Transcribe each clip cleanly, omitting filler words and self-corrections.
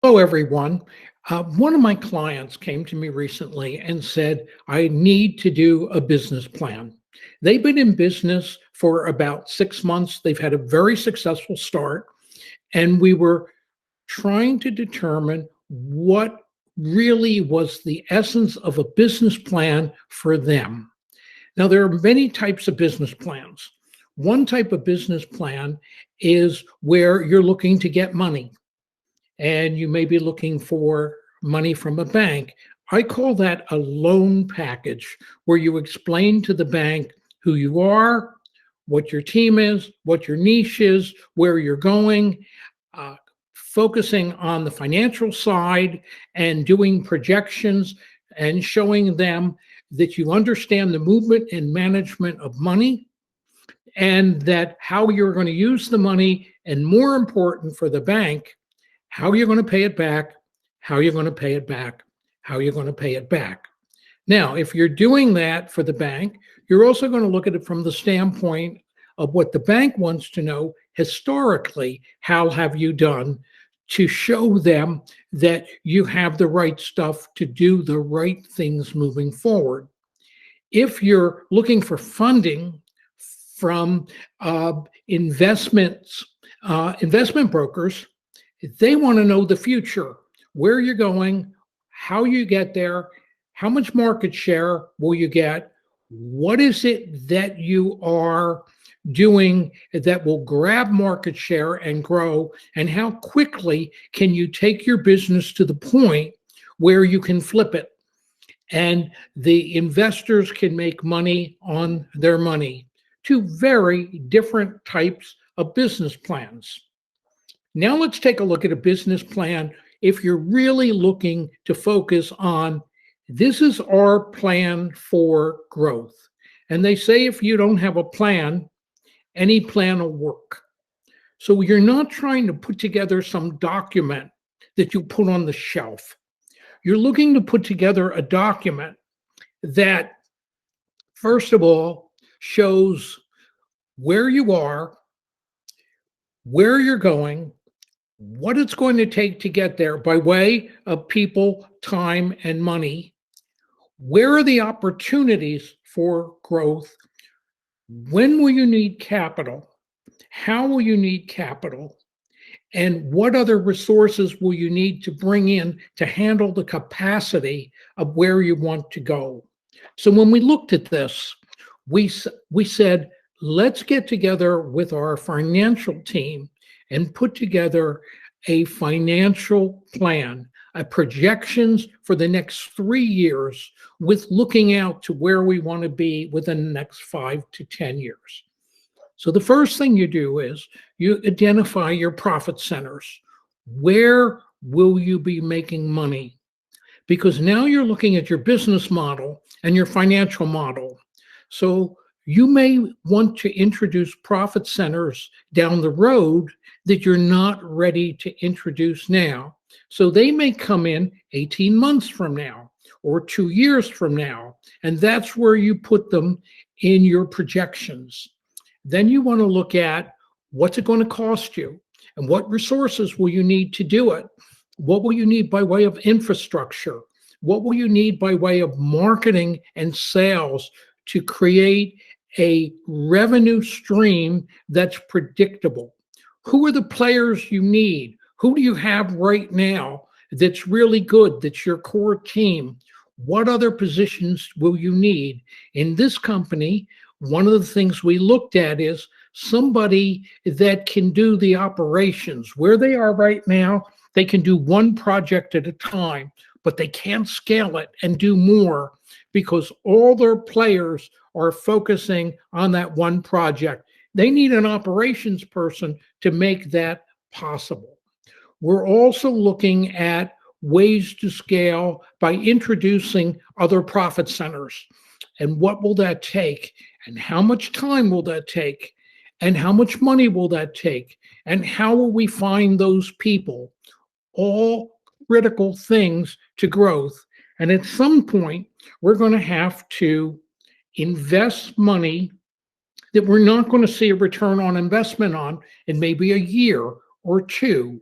Hello, everyone. One of my clients came to me recently and said, I need to do a business plan. They've been in business for about 6 months. They've had a very successful start, and we were trying to determine what really was the essence of a business plan for them. Now, there are many types of business plans. One type of business plan is where you're looking to get money and you may be looking for money from a bank. I call that a loan package where you explain to the bank who you are, what your team is, what your niche is, where you're going, uh, focusing on the financial side and doing projections and showing them that you understand the movement and management of money and that how you're going to use the money, and more important for the bank, how you're going to pay it back, how you're going to pay it back, how you're going to pay it back. Now, if you're doing that for the bank, you're also going to look at it from the standpoint of what the bank wants to know historically. How have you done to show them that you have the right stuff to do the right things moving forward? If you're looking for funding from investment brokers, they want to know the future, where you're going, how you get there, how much market share will you get, what is it that you are doing that will grab market share and grow, and how quickly can you take your business to the point where you can flip it and the investors can make money on their money. Two very different types of business plans. Now let's take a look at a business plan if you're really looking to focus on this is our plan for growth. And they say if you don't have a plan, any plan will work. So you're not trying to put together some document that you put on the shelf. You're looking to put together a document that, first of all, shows where you are, where you're going, what it's going to take to get there by way of people, time, and money. Where are the opportunities for growth? When will you need capital? How will you need capital? And what other resources will you need to bring in to handle the capacity of where you want to go? So when we looked at this, we said, let's get together with our financial team and put together a financial plan, a projections for the next 3 years with looking out to where we want to be within the next 5 to 10 years. So the first thing you do is you identify your profit centers. Where will you be making money? Because now you're looking at your business model and your financial model. So you may want to introduce profit centers down the road that you're not ready to introduce now. So they may come in 18 months from now or 2 years from now, and that's where you put them in your projections. Then you want to look at what's it going to cost you and what resources will you need to do it? What will you need by way of infrastructure? What will you need by way of marketing and sales to create a revenue stream that's predictable? Who are the players you need? Who do you have right now that's really good, that's your core team? What other positions will you need? In this company, one of the things we looked at is somebody that can do the operations. Where they are right now, they can do one project at a time, but they can't scale it and do more because all their players are focusing on that one project. They need an operations person to make that possible. We're also looking at ways to scale by introducing other profit centers. And what will that take? And how much time will that take? And how much money will that take? And how will we find those people? All critical things to growth. And at some point, we're going to have to invest money that we're not going to see a return on investment on in maybe a year or two.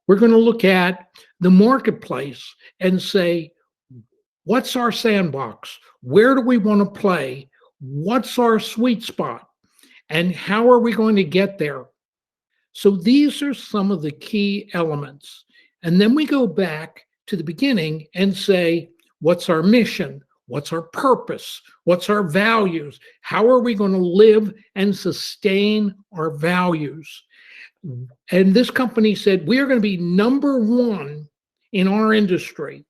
We're going to look at the marketplace and say, what's our sandbox? Where do we want to play? What's our sweet spot? And how are we going to get there? So these are some of the key elements. And then we go back to the beginning and say, what's our mission? What's our purpose? What's our values? How are we going to live and sustain our values? And this company said, we are going to be number one in our industry.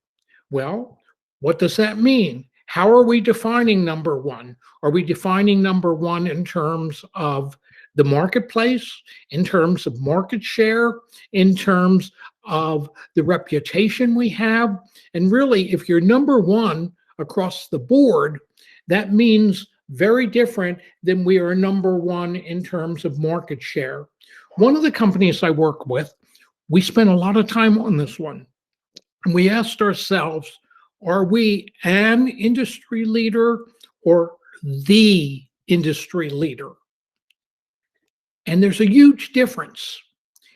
Well, what does that mean? How are we defining number one? Are we defining number one in terms of the marketplace, in terms of market share, in terms of the reputation we have? And really, if you're number one across the board, that means very different than we are number one in terms of market share. One of the companies I work with, we spent a lot of time on this one. And we asked ourselves, are we an industry leader or the industry leader? And there's a huge difference.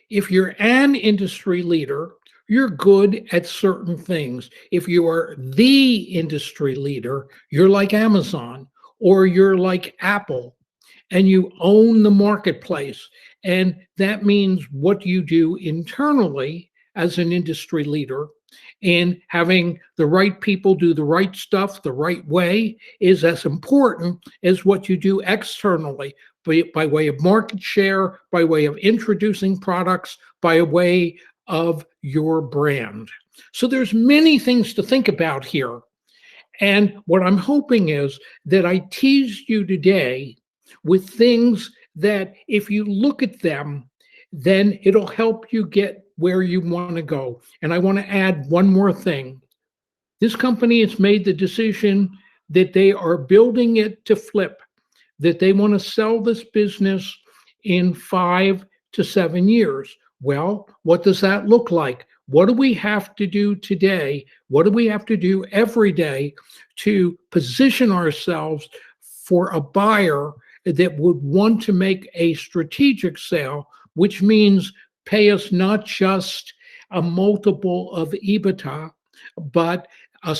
If you're an industry leader, you're good at certain things. If you are the industry leader, you're like Amazon or you're like Apple, and you own the marketplace. And that means what you do internally as an industry leader and having the right people do the right stuff the right way is as important as what you do externally by way of market share, by way of introducing products, by way of your brand. So there's many things to think about here. And what I'm hoping is that I teased you today with things that if you look at them, then it'll help you get where you want to go. And I want to add one more thing. This company has made the decision that they are building it to flip, that they want to sell this business in 5 to 7 years. Well, what does that look like? What do we have to do today? What do we have to do every day to position ourselves for a buyer that would want to make a strategic sale, which means pay us not just a multiple of EBITDA, but a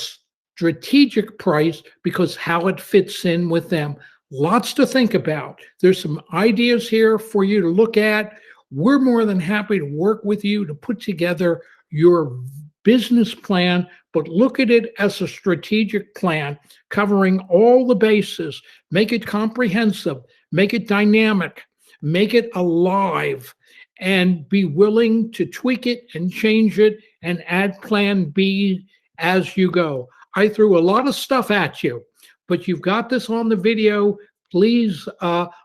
strategic price because how it fits in with them. Lots to think about. There's some ideas here for you to look at. We're more than happy to work with you to put together your business plan, but look at it as a strategic plan covering all the bases. Make it comprehensive, make it dynamic, make it alive, and be willing to tweak it and change it and add plan B as you go. I threw a lot of stuff at you, but you've got this on the video. Please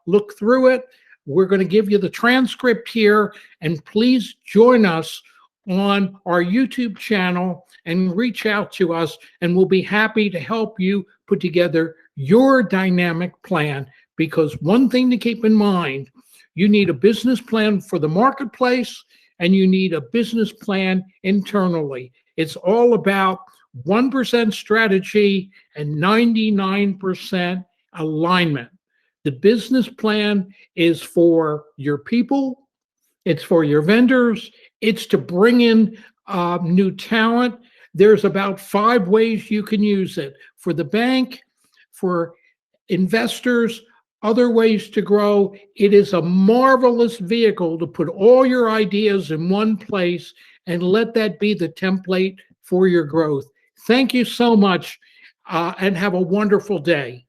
look through it. We're going to give you the transcript here, and please join us on our YouTube channel and reach out to us, and we'll be happy to help you put together your dynamic plan. Because one thing to keep in mind, you need a business plan for the marketplace and you need a business plan internally. It's all about 1% strategy and 99% alignment. The business plan is for your people, it's for your vendors, it's to bring in new talent. There's about 5 ways you can use it. For the bank, for investors, other ways to grow. It is a marvelous vehicle to put all your ideas in one place and let that be the template for your growth. Thank you so much and have a wonderful day.